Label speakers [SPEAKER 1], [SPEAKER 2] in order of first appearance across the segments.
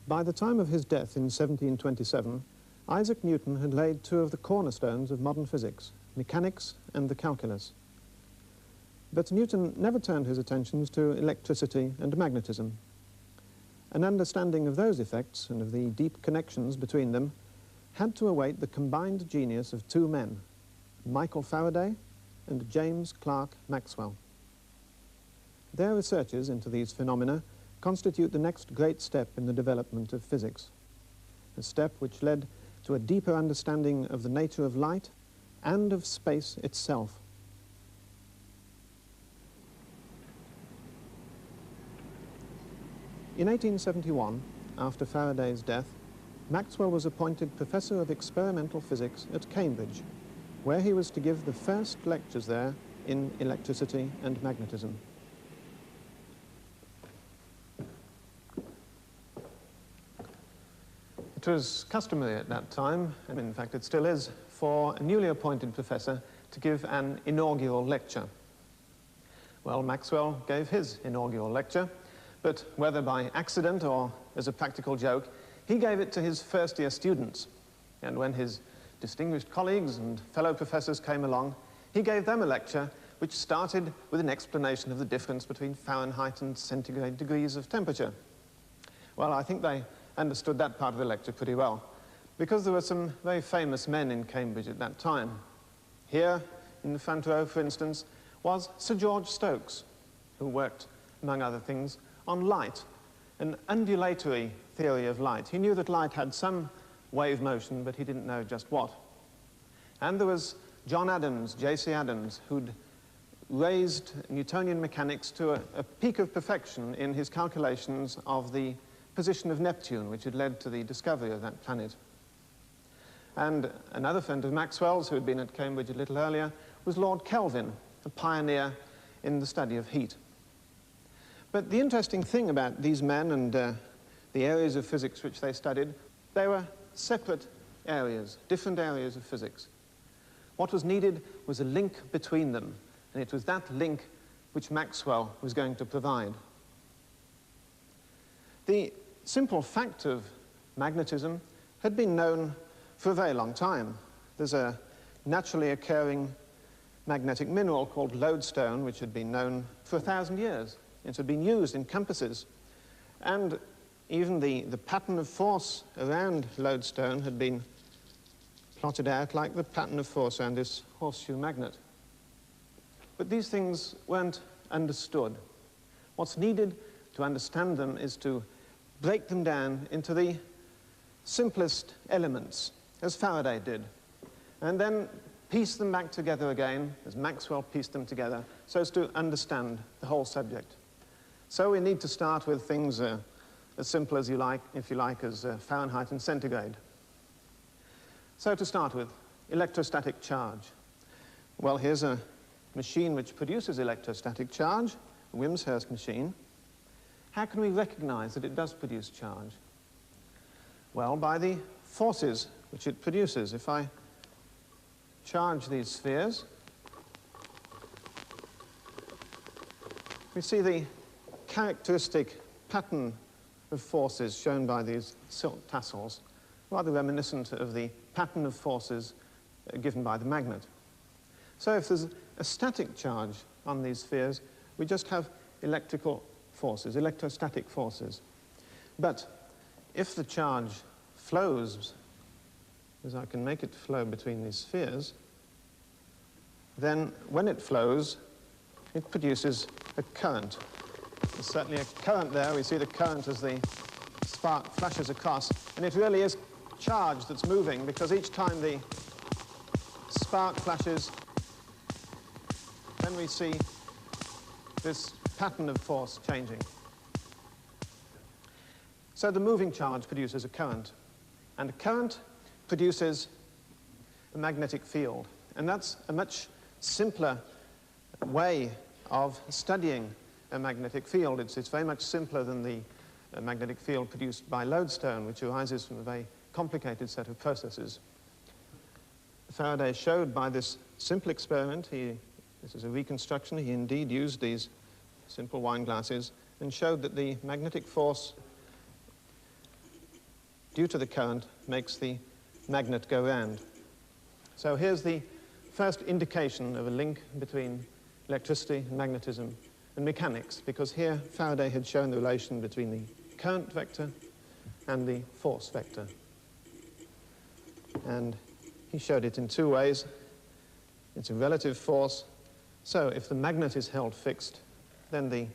[SPEAKER 1] By the time of his death in 1727, Isaac Newton had laid two of the cornerstones of modern physics, mechanics and the calculus. But Newton never turned his attentions to electricity and magnetism. An understanding of those effects and of the deep connections between them had to await the combined genius of two men, Michael Faraday and James Clerk Maxwell. Their researches into these phenomena constitute the next great step in the development of physics, a step which led to a deeper understanding of the nature of light and of space itself. In 1871, after Faraday's death, Maxwell was appointed Professor of Experimental Physics at Cambridge, where he was to give the first lectures there in electricity and magnetism. It was customary at that time, and in fact it still is, for a newly appointed professor to give an inaugural lecture. Well, Maxwell gave his inaugural lecture, but whether by accident or as a practical joke, he gave it to his first-year students. And when his distinguished colleagues and fellow professors came along, he gave them a lecture which started with an explanation of the difference between Fahrenheit and centigrade degrees of temperature. Well, I think they understood that part of the lecture pretty well, because there were some very famous men in Cambridge at that time. Here, in the front row, for instance, was Sir George Stokes, who worked, among other things, on light, an undulatory theory of light. He knew that light had some wave motion, but he didn't know just what. And there was John Adams, J.C. Adams, who'd raised Newtonian mechanics to a peak of perfection in his calculations of the position of Neptune, which had led to the discovery of that planet. And another friend of Maxwell's, who had been at Cambridge a little earlier, was Lord Kelvin, a pioneer in the study of heat. But the interesting thing about these men and the areas of physics which they studied, they were separate areas, different areas of physics. What was needed was a link between them, and it was that link which Maxwell was going to provide. The simple fact of magnetism had been known for a very long time. There's a naturally occurring magnetic mineral called lodestone, which had been known for 1,000 years. It had been used in compasses, and even the pattern of force around lodestone had been plotted out like the pattern of force around this horseshoe magnet. But these things weren't understood. What's needed to understand them is to break them down into the simplest elements, as Faraday did, and then piece them back together again, as Maxwell pieced them together, so as to understand the whole subject. So we need to start with things as simple as you like, if you like, as Fahrenheit and centigrade. So to start with, electrostatic charge. Well, here's a machine which produces electrostatic charge, a Wimshurst machine. How can we recognize that it does produce charge? Well, by the forces which it produces. If I charge these spheres, we see the characteristic pattern of forces shown by these silk tassels, rather reminiscent of the pattern of forces given by the magnet. So if there's a static charge on these spheres, we just have electrical forces, electrostatic forces. But if the charge flows, as I can make it flow between these spheres, then when it flows, it produces a current. There's certainly a current there. We see the current as the spark flashes across, and it really is charge that's moving, because each time the spark flashes, then we see this pattern of force changing. So the moving charge produces a current, and a current produces a magnetic field, and that's a much simpler way of studying a magnetic field. It's very much simpler than the magnetic field produced by lodestone, which arises from a very complicated set of processes. Faraday showed by this simple experiment, this is a reconstruction, he indeed used these simple wine glasses and showed that the magnetic force due to the current, makes the magnet go round. So here's the first indication of a link between electricity and magnetism and mechanics, because here Faraday had shown the relation between the current vector and the force vector. And he showed it in two ways. It's a relative force, so if the magnet is held fixed, then the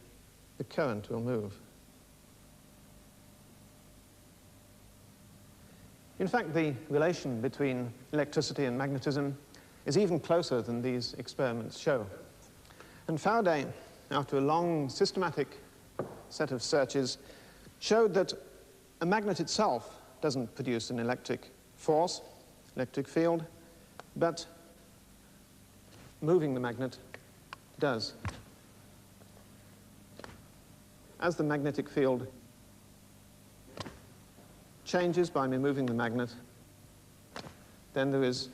[SPEAKER 1] current will move. In fact, the relation between electricity and magnetism is even closer than these experiments show. And Faraday, after a long systematic set of searches, showed that a magnet itself doesn't produce an electric force, electric field, but moving the magnet does. As the magnetic field changes by me moving the magnet, then there is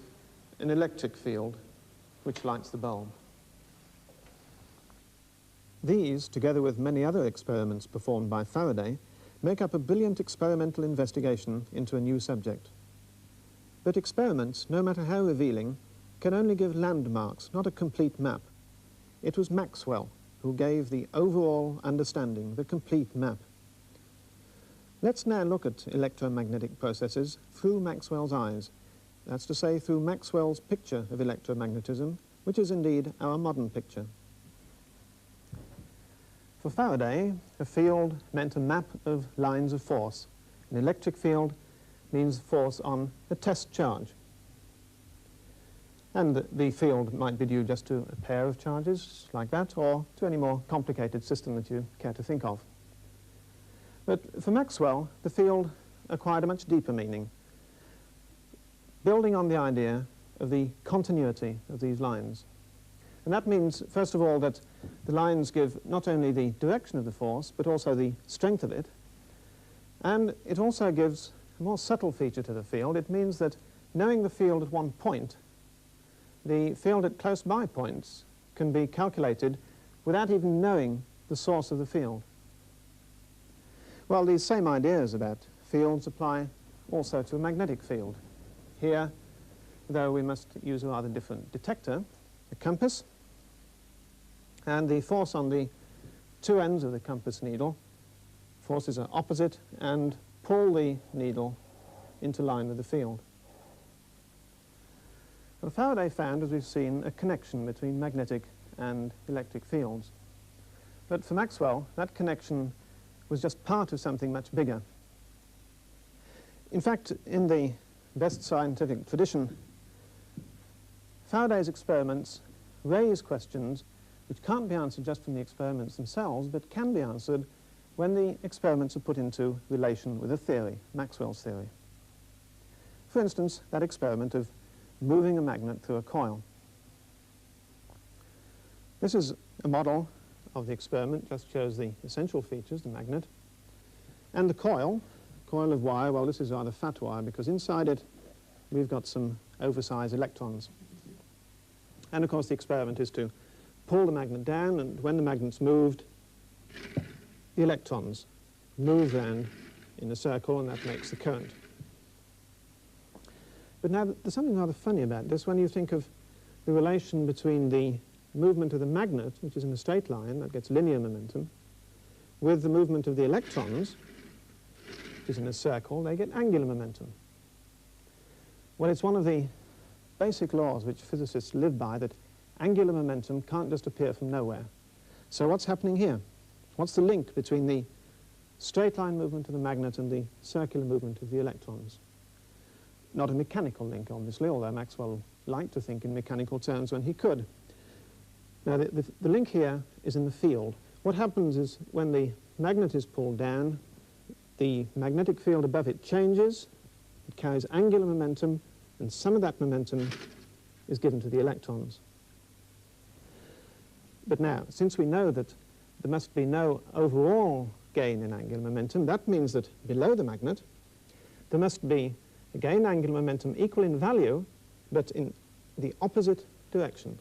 [SPEAKER 1] an electric field which lights the bulb. These, together with many other experiments performed by Faraday, make up a brilliant experimental investigation into a new subject. But experiments, no matter how revealing, can only give landmarks, not a complete map. It was Maxwell who gave the overall understanding, the complete map. Let's now look at electromagnetic processes through Maxwell's eyes. That's to say, through Maxwell's picture of electromagnetism, which is indeed our modern picture. For Faraday, a field meant a map of lines of force. An electric field means force on a test charge. And the field might be due just to a pair of charges, like that, or to any more complicated system that you care to think of. But for Maxwell, the field acquired a much deeper meaning, building on the idea of the continuity of these lines. And that means, first of all, that the lines give not only the direction of the force, but also the strength of it. And it also gives a more subtle feature to the field. It means that knowing the field at one point, the field at close by points can be calculated without even knowing the source of the field. Well, these same ideas about fields apply also to a magnetic field. Here, though, we must use a rather different detector, a compass, and the force on the two ends of the compass needle, forces are opposite, and pull the needle into line with the field. Well, Faraday found, as we've seen, a connection between magnetic and electric fields. But for Maxwell, that connection was just part of something much bigger. In fact, in the best scientific tradition, Faraday's experiments raise questions which can't be answered just from the experiments themselves, but can be answered when the experiments are put into relation with a theory, Maxwell's theory. For instance, that experiment of moving a magnet through a coil. This is a model of the experiment, just shows the essential features, the magnet. And the coil of wire, well, this is rather fat wire because inside it we've got some oversized electrons. And of course the experiment is to pull the magnet down, and when the magnet's moved, the electrons move round in a circle, and that makes the current. But now there's something rather funny about this when you think of the relation between the movement of the magnet, which is in a straight line, that gets linear momentum, with the movement of the electrons, which is in a circle, they get angular momentum. Well, it's one of the basic laws which physicists live by, that angular momentum can't just appear from nowhere. So what's happening here? What's the link between the straight line movement of the magnet and the circular movement of the electrons? Not a mechanical link, obviously, although Maxwell liked to think in mechanical terms when he could. Now, the link here is in the field. What happens is when the magnet is pulled down, the magnetic field above it changes, it carries angular momentum, and some of that momentum is given to the electrons. But now, since we know that there must be no overall gain in angular momentum, that means that below the magnet, there must be a gain angular momentum equal in value, but in the opposite direction.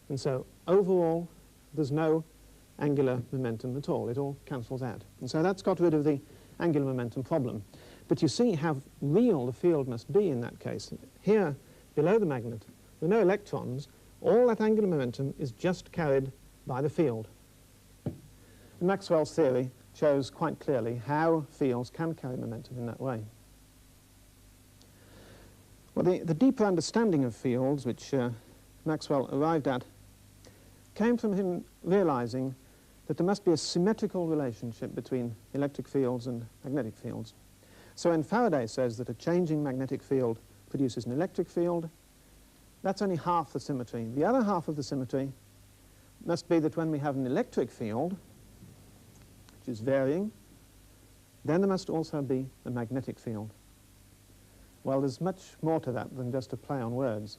[SPEAKER 1] And so overall, there's no angular momentum at all. It all cancels out. And so that's got rid of the angular momentum problem. But you see how real the field must be in that case. Here, below the magnet, there are no electrons. All that angular momentum is just carried by the field. And Maxwell's theory shows quite clearly how fields can carry momentum in that way. Well, the deeper understanding of fields, which Maxwell arrived at, came from him realizing that there must be a symmetrical relationship between electric fields and magnetic fields. So when Faraday says that a changing magnetic field produces an electric field, that's only half the symmetry. The other half of the symmetry must be that when we have an electric field, which is varying, then there must also be a magnetic field. Well, there's much more to that than just a play on words.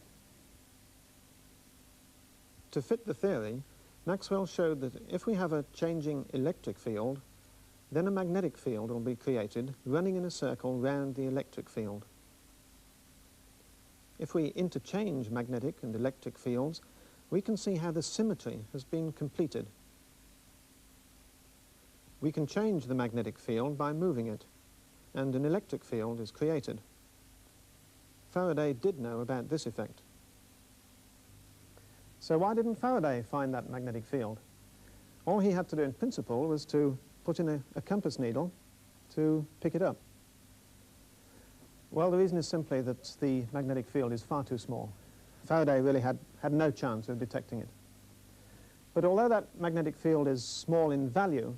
[SPEAKER 1] To fit the theory, Maxwell showed that if we have a changing electric field, then a magnetic field will be created running in a circle round the electric field. If we interchange magnetic and electric fields, we can see how the symmetry has been completed. We can change the magnetic field by moving it, and an electric field is created. Faraday did know about this effect. So why didn't Faraday find that magnetic field? All he had to do in principle was to put in a compass needle to pick it up. Well, the reason is simply that the magnetic field is far too small. Faraday really had no chance of detecting it. But although that magnetic field is small in value,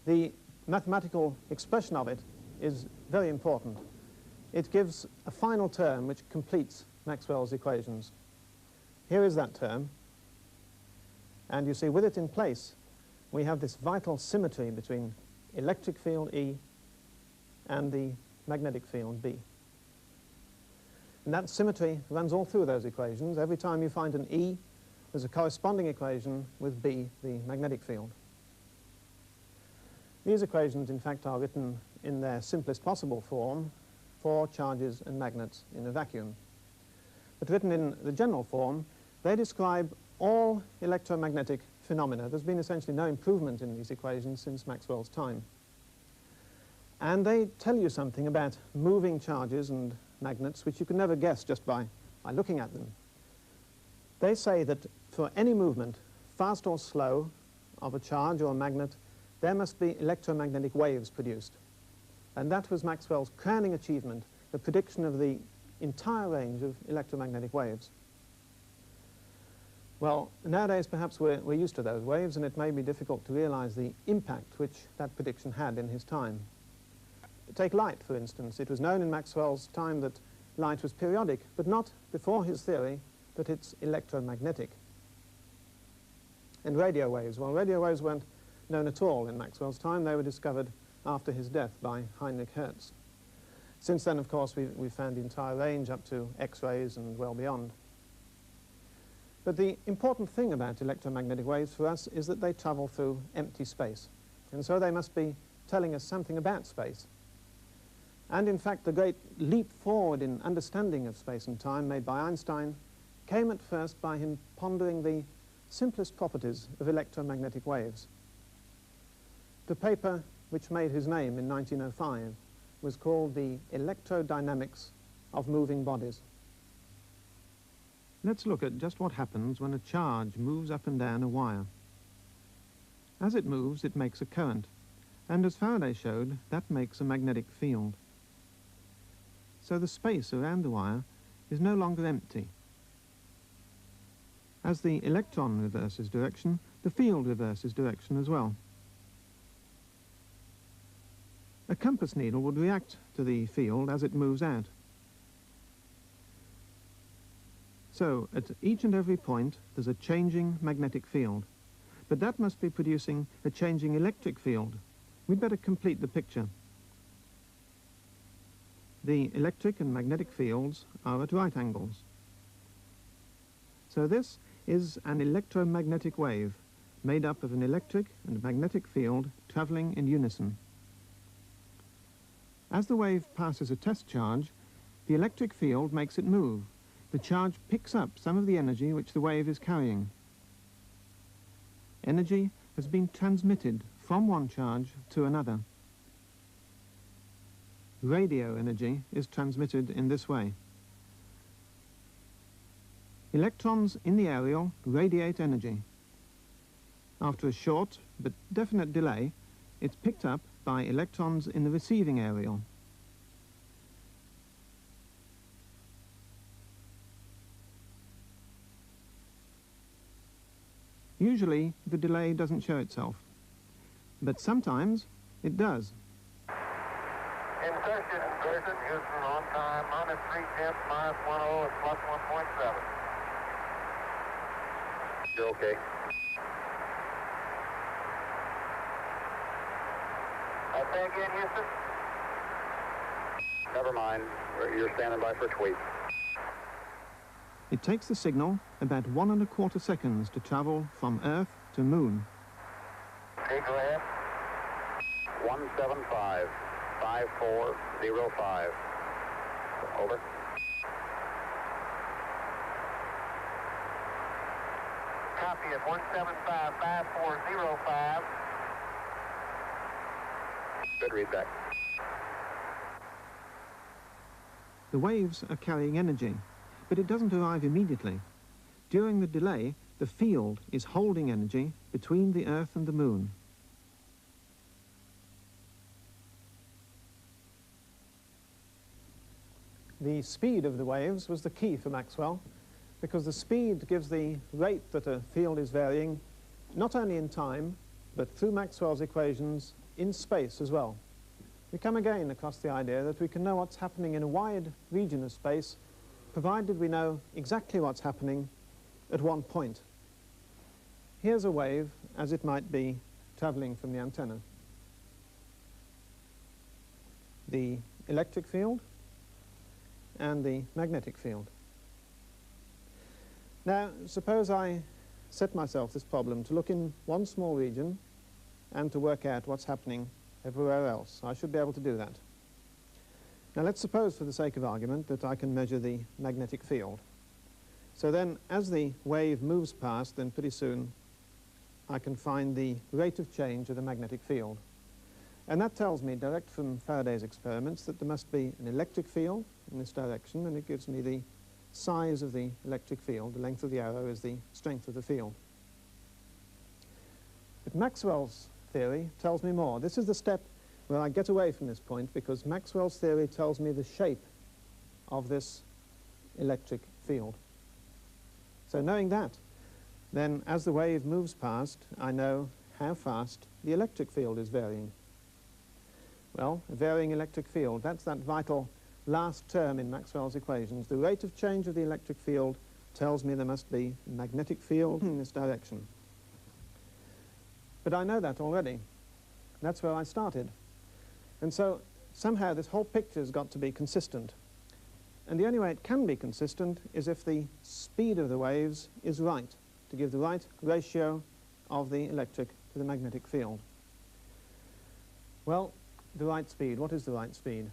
[SPEAKER 1] the mathematical expression of it is very important. It gives a final term which completes Maxwell's equations. Here is that term, and you see with it in place we have this vital symmetry between electric field E and the magnetic field B. And that symmetry runs all through those equations. Every time you find an E, there's a corresponding equation with B, the magnetic field. These equations, in fact, are written in their simplest possible form for charges and magnets in a vacuum. But written in the general form, they describe all electromagnetic phenomena. There's been essentially no improvement in these equations since Maxwell's time. And they tell you something about moving charges and magnets which you can never guess just by looking at them. They say that for any movement, fast or slow, of a charge or a magnet, there must be electromagnetic waves produced. And that was Maxwell's crowning achievement, the prediction of the entire range of electromagnetic waves. Well, nowadays perhaps we're used to those waves, and it may be difficult to realize the impact which that prediction had in his time. Take light, for instance. It was known in Maxwell's time that light was periodic, but not before his theory that it's electromagnetic. And radio waves, well, radio waves weren't known at all in Maxwell's time. They were discovered after his death by Heinrich Hertz. Since then, of course, we've found the entire range up to X-rays and well beyond. But the important thing about electromagnetic waves for us is that they travel through empty space. And so they must be telling us something about space. And in fact, the great leap forward in understanding of space and time made by Einstein came at first by him pondering the simplest properties of electromagnetic waves. The paper which made his name in 1905 was called the Electrodynamics of Moving Bodies. Let's look at just what happens when a charge moves up and down a wire. As it moves, it makes a current, and as Faraday showed, that makes a magnetic field. So the space around the wire is no longer empty. As the electron reverses direction, the field reverses direction as well. A compass needle would react to the field as it moves out. So, at each and every point, there's a changing magnetic field. But that must be producing a changing electric field. We'd better complete the picture. The electric and magnetic fields are at right angles. So this is an electromagnetic wave made up of an electric and magnetic field traveling in unison. As the wave passes a test charge, the electric field makes it move. The charge picks up some of the energy which the wave is carrying. Energy has been transmitted from one charge to another. radio energy is transmitted in this way. Electrons in the aerial radiate energy. After a short but definite delay, it's picked up by electrons in the receiving aerial. Usually, the delay doesn't show itself, but sometimes it does.
[SPEAKER 2] Insertion, Houston, on time, minus 3/10, minus 10 at plus 1.7. You're okay. Say again, Houston? Never mind. You're standing by for tweet.
[SPEAKER 1] It takes the signal about 1 1/4 seconds to travel from Earth to Moon.
[SPEAKER 2] Okay, go ahead. 175 5405. Over. Copy at 175 5405. Good, read back.
[SPEAKER 1] The waves are carrying energy, but it doesn't arrive immediately. During the delay, the field is holding energy between the Earth and the Moon. The speed of the waves was the key for Maxwell, because the speed gives the rate that a field is varying, not only in time, but through Maxwell's equations, in space as well. We come again across the idea that we can know what's happening in a wide region of space, provided we know exactly what's happening at one point. Here's a wave as it might be traveling from the antenna. The electric field and the magnetic field. Now, suppose I set myself this problem to look in one small region and to work out what's happening everywhere else. I should be able to do that. Now, let's suppose, for the sake of argument, that I can measure the magnetic field. So then, as the wave moves past, then pretty soon I can find the rate of change of the magnetic field. And that tells me, direct from Faraday's experiments, that there must be an electric field in this direction, and it gives me the size of the electric field. The length of the arrow is the strength of the field. But Maxwell's theory tells me more. This is the step where I get away from this point, because Maxwell's theory tells me the shape of this electric field. So knowing that, then as the wave moves past, I know how fast the electric field is varying. Well, a varying electric field, that's that vital last term in Maxwell's equations. The rate of change of the electric field tells me there must be a magnetic field in this direction. But I know that already. That's where I started. And so somehow this whole picture's got to be consistent. And the only way it can be consistent is if the speed of the waves is right, to give the right ratio of the electric to the magnetic field. Well, the right speed. What is the right speed?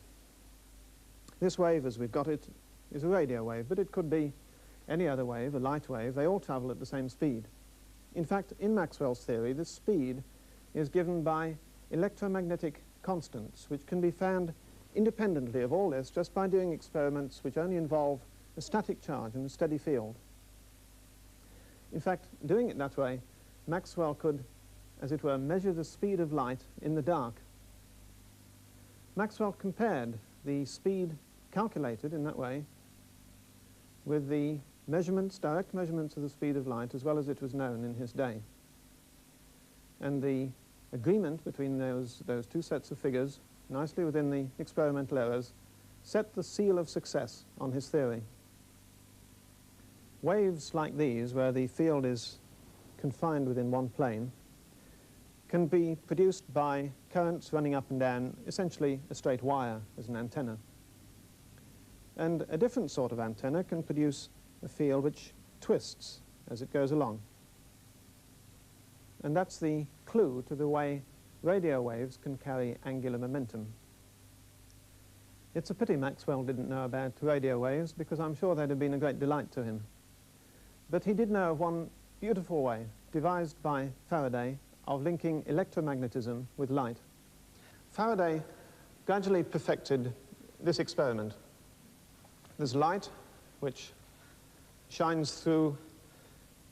[SPEAKER 1] This wave, as we've got it, is a radio wave, but it could be any other wave, a light wave. They all travel at the same speed. In fact, in Maxwell's theory, this speed is given by electromagnetic constants, which can be found independently of all this just by doing experiments which only involve a static charge and a steady field. In fact, doing it that way, Maxwell could, as it were, measure the speed of light in the dark. Maxwell compared the speed calculated in that way with the measurements, direct measurements of the speed of light, as well as it was known in his day. And the agreement between those two sets of figures, nicely within the experimental errors, set the seal of success on his theory. Waves like these, where the field is confined within one plane, can be produced by currents running up and down, essentially a straight wire as an antenna. And a different sort of antenna can produce a field which twists as it goes along. And that's the clue to the way radio waves can carry angular momentum. It's a pity Maxwell didn't know about radio waves, because I'm sure they'd have been a great delight to him. But he did know of one beautiful way, devised by Faraday, of linking electromagnetism with light. Faraday gradually perfected this experiment. There's light which shines through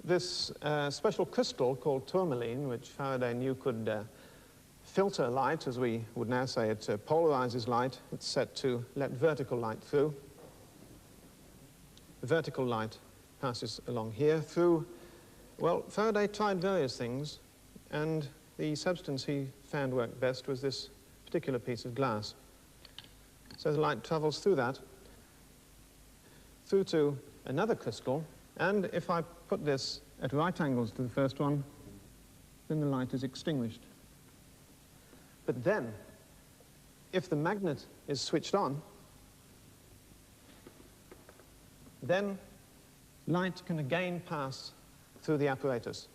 [SPEAKER 1] this special crystal called tourmaline, which Faraday knew could filter light, as we would now say. It polarizes light. It's set to let vertical light through. The vertical light passes along here through. Well, Faraday tried various things, and the substance he found worked best was this particular piece of glass. So the light travels through that, through to another crystal, and if I put this at right angles to the first one, then the light is extinguished. But then, if the magnet is switched on, then light can again pass through the apparatus.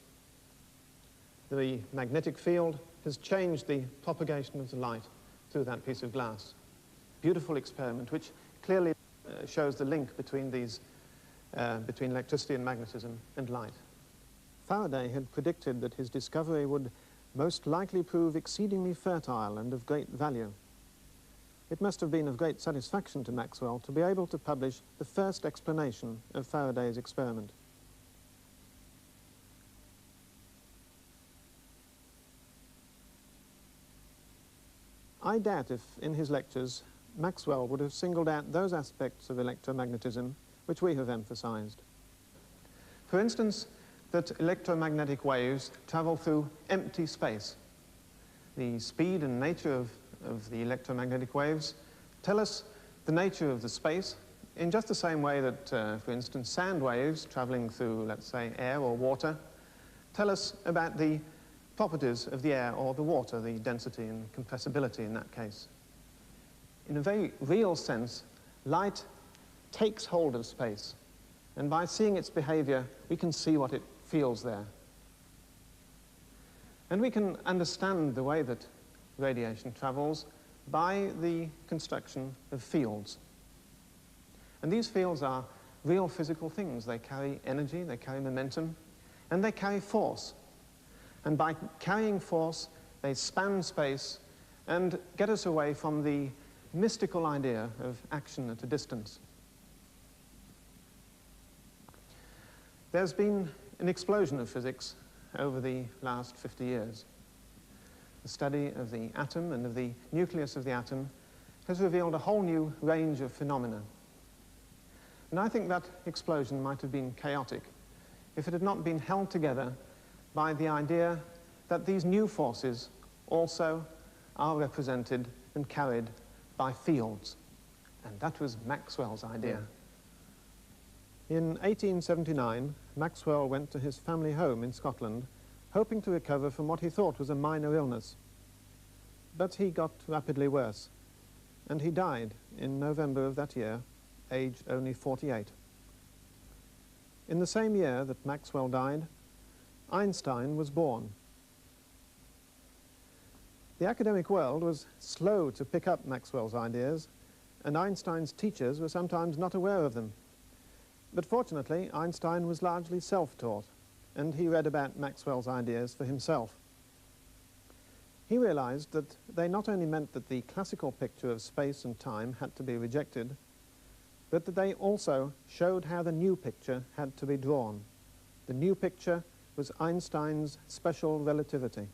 [SPEAKER 1] The magnetic field has changed the propagation of the light through that piece of glass. Beautiful experiment, which clearly shows the link between these, between electricity and magnetism and light. Faraday had predicted that his discovery would most likely prove exceedingly fertile and of great value. It must have been of great satisfaction to Maxwell to be able to publish the first explanation of Faraday's experiment. I doubt if, in his lectures, Maxwell would have singled out those aspects of electromagnetism which we have emphasized. For instance, that electromagnetic waves travel through empty space. The speed and nature of the electromagnetic waves tell us the nature of the space in just the same way that, for instance, sound waves traveling through, let's say, air or water, tell us about the properties of the air or the water, the density and compressibility in that case. In a very real sense, light takes hold of space, and by seeing its behavior, we can see what it feels there. And we can understand the way that radiation travels by the construction of fields. And these fields are real physical things. They carry energy, they carry momentum, and they carry force. And by carrying force, they span space and get us away from the mystical idea of action at a distance. There's been an explosion of physics over the last 50 years. The study of the atom and of the nucleus of the atom has revealed a whole new range of phenomena. And I think that explosion might have been chaotic if it had not been held together by the idea that these new forces also are represented and carried by fields. And that was Maxwell's idea. In 1879, Maxwell went to his family home in Scotland, hoping to recover from what he thought was a minor illness. But he got rapidly worse, and he died in November of that year, aged only 48. In the same year that Maxwell died, Einstein was born. The academic world was slow to pick up Maxwell's ideas, and Einstein's teachers were sometimes not aware of them. But fortunately, Einstein was largely self-taught, and he read about Maxwell's ideas for himself. He realized that they not only meant that the classical picture of space and time had to be rejected, but that they also showed how the new picture had to be drawn. The new picture was Einstein's special relativity.